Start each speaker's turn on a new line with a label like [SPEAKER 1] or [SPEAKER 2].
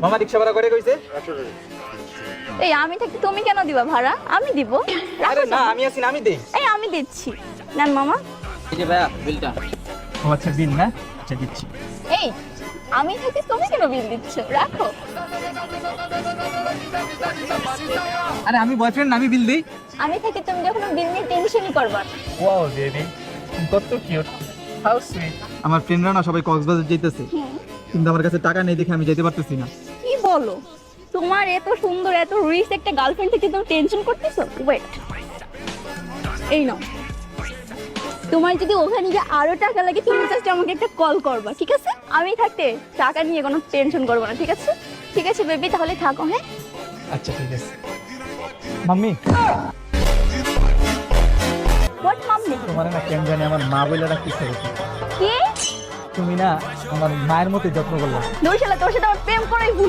[SPEAKER 1] মামা রিকশা ভাড়া করে কইছে।
[SPEAKER 2] এই আমি থাকতে তুমি কেন দিবা ভাড়া? আমি দিব।
[SPEAKER 1] আরে না আমি আছি না, আমি দেই।
[SPEAKER 2] এই আমি দিচ্ছি। নেন মামা।
[SPEAKER 3] এই যে ভাইয়া বিলটা।
[SPEAKER 1] ও আচ্ছা বিল না, আচ্ছা দিচ্ছি।
[SPEAKER 2] এই আমি থাকতে তুমি কেন বিল দিচ্ছ? রাখো।
[SPEAKER 1] আরে আমি বয়ফ্রেন্ড না, আমি বিল দেই।
[SPEAKER 2] আমি থাকতে তুমি যখন বিল নিয়ে টেনশনই করবা না।
[SPEAKER 1] ওয়াও বেবি, কত কিউট, হাউ সুইট। আমার ফ্রেন্ডরা না সবাই কক্সবাজার যাইতেছে, কিন্তু আমার কাছে টাকা নেই দেখে আমি যেতে পারতেছি না।
[SPEAKER 2] কি বলো? তোমার এত সুন্দর এত রিচ একটা গার্লফ্রেন্ড থেকে তুমি টেনশন করতেছো? ওয়েট, এই নাও। তোমার যদি ওখানে গিয়ে আরো টাকা লাগে তুমি জাস্ট আমাকে একটা কল করবা, ঠিক আছে? আমি থাকতে টাকা নিয়ে কোনো টেনশন করবো না, ঠিক আছে? ঠিক আছে বেবি, তাহলে থাকো। হ্যাঁ
[SPEAKER 1] আচ্ছা ঠিক আছে। Mummy,
[SPEAKER 2] what mummy?
[SPEAKER 1] তোমার না কেন জানি আমার মা বলে ডাকতেছে।
[SPEAKER 2] কি?
[SPEAKER 1] তুমি না আমার মায়ের মতো যত্ন করলা।
[SPEAKER 2] দোষালা তোর সাথে আমার প্রেম করাই ভুল